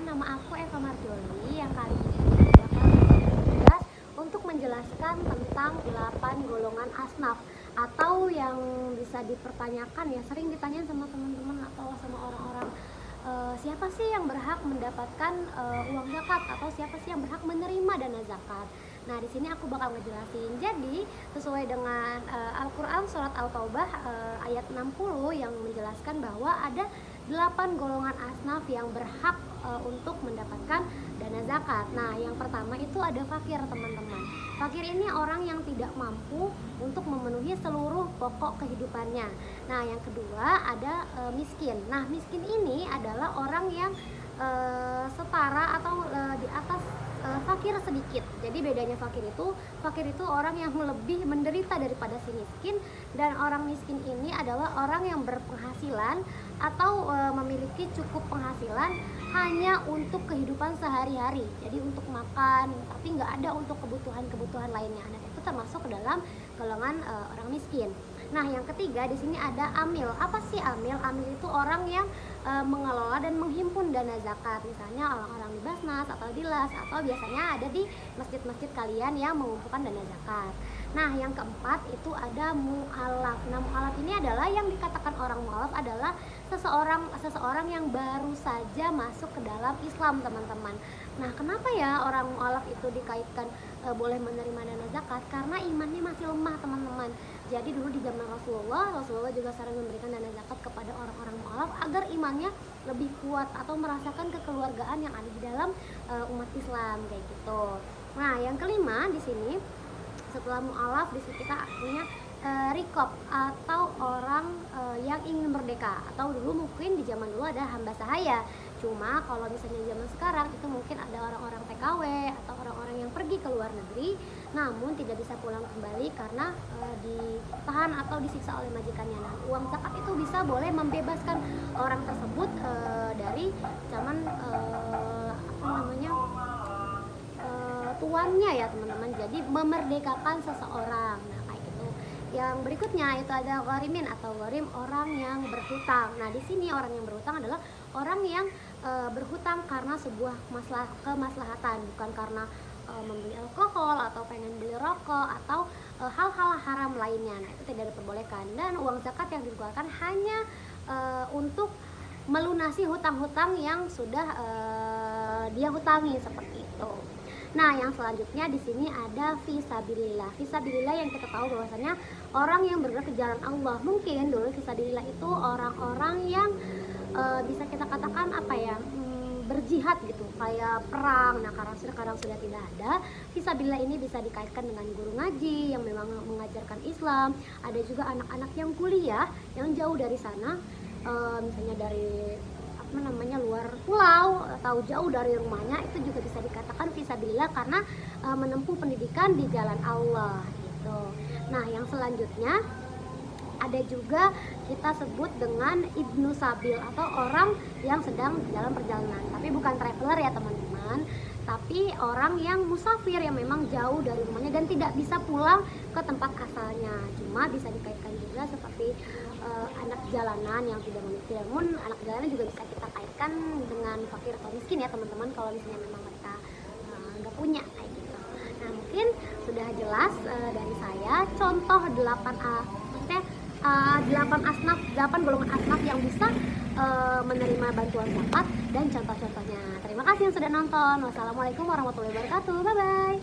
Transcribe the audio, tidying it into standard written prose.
nama aku Eva Marjoli yang kali ini bakal bertugas untuk menjelaskan tentang 8 golongan asnaf atau yang bisa dipertanyakan ya, sering ditanyain sama teman-teman atau sama orang-orang, siapa sih yang berhak mendapatkan uang zakat atau siapa sih yang berhak menerima dana zakat. Nah, di sini aku bakal ngejelasin. Jadi, sesuai dengan Al-Qur'an surat Al-Taubah ayat 60 yang menjelaskan bahwa ada 8 golongan asnaf yang berhak untuk mendapatkan dana zakat. Nah, yang pertama itu ada fakir, teman-teman. Fakir ini orang yang tidak mampu untuk memenuhi seluruh pokok kehidupannya. Nah, yang kedua ada miskin. Nah, miskin ini adalah orang yang setara atau di atas fakir sedikit. Jadi bedanya fakir itu orang yang lebih menderita daripada si miskin, dan orang miskin ini adalah orang yang berpenghasilan atau memiliki cukup penghasilan hanya untuk kehidupan sehari-hari. Jadi untuk makan, tapi nggak ada untuk kebutuhan-kebutuhan lainnya. Dan itu termasuk ke dalam golongan orang miskin. Nah, yang ketiga di sini ada amil. Apa sih amil? Amil itu orang yang mengelola dan menghimpun dana zakat. Misalnya orang-orang di Basnas atau di LAS atau biasanya ada di masjid-masjid kalian yang mengumpulkan dana zakat. Nah, yang keempat itu ada mu'alaf. Nah, mu'alaf ini adalah yang dikatakan orang mu'alaf adalah seseorang yang baru saja masuk ke dalam Islam, teman-teman. Nah, kenapa ya orang mu'alaf itu dikaitkan boleh menerima dana zakat? Karena imannya masih lemah, teman-teman. Jadi dulu di zaman Rasulullah juga sering memberikan dana zakat kepada orang-orang mu'alaf agar imannya lebih kuat atau merasakan kekeluargaan yang ada di dalam umat Islam kayak gitu. Nah, yang kelima di sini setelah mu'alaf di sini kita punya rikob atau orang yang ingin merdeka, atau dulu mungkin di zaman dulu ada hamba sahaya. Cuma kalau misalnya zaman sekarang itu mungkin ada orang-orang TKW atau orang-orang yang pergi ke luar negeri namun tidak bisa pulang kembali karena ditahan atau disiksa oleh majikannya. Nah, uang zakat itu bisa boleh membebaskan orang tersebut dari zaman tuannya ya, teman-teman. Jadi memerdekakan seseorang. Nah, kayak gitu. Yang berikutnya itu ada gharimin atau gharim, orang yang berhutang. Nah, di sini orang yang berhutang adalah orang yang berhutang karena sebuah kemaslahatan, bukan karena membeli alkohol atau pengen beli rokok atau hal-hal haram lainnya. Nah, itu tidak diperbolehkan. Dan uang zakat yang dikeluarkan hanya untuk melunasi hutang-hutang yang sudah dia hutangi, seperti itu. Nah, yang selanjutnya di sini ada fisabilillah. Fisabilillah yang kita tahu bahwasanya orang yang bergerak ke jalan Allah. Mungkin dulu fisabilillah itu orang-orang yang bisa kita katakan berjihad gitu, kayak perang. Nah, karena sekarang sudah tidak ada, fisabilillah ini bisa dikaitkan dengan guru ngaji yang memang mengajarkan Islam. Ada juga anak-anak yang kuliah yang jauh dari sana, misalnya dari luar pulau atau jauh dari rumahnya, itu juga bisa dikatakan fisabilillah karena menempuh pendidikan di jalan Allah gitu. Nah, yang selanjutnya ada juga kita sebut dengan ibnu sabil atau orang yang sedang dalam perjalanan, tapi bukan traveler ya, teman-teman, tapi orang yang musafir yang memang jauh dari rumahnya dan tidak bisa pulang ke tempat asalnya. Cuma bisa dikaitkan juga seperti anak jalanan yang tidak memiliki, namun anak jalanan juga bisa kita kaitkan dengan fakir atau miskin ya, teman-teman, kalau misalnya memang mereka nggak punya kayak gitu. Nah, mungkin sudah jelas dari saya contoh 8 golongan asnaf yang bisa menerima bantuan zakat dan contoh-contohnya. Terima kasih yang sudah nonton. Wassalamualaikum warahmatullahi wabarakatuh. Bye bye.